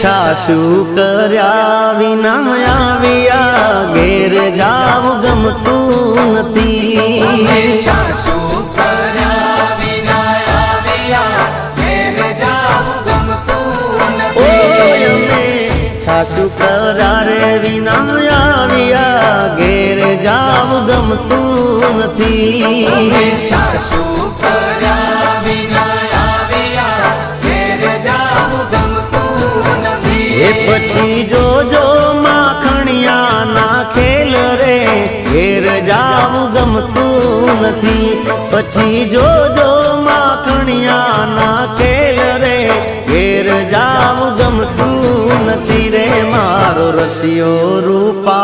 છાસુ કર્યા વિના આવ્યા ઘેર જાવ ગમતું નથી છાસુ કર્યા વિના આવ્યા ઘેર જાવ ગમતું નથી છાસુ કરારે વિના આવ્યા ઘેર જાવ ગમતું નથી છાસુ કર્યા વિના આવ્યા ઘેર જાવ ગમતું નથી એ પછી જોજો માખણિયા ના ખેલ રે ઘેર જાવ ગમતું નથી પછી જોજો માખણિયા ના ખેલ રે ઘેર જાવ ગમતું નથી રે મારો રસિયો રૂપાળો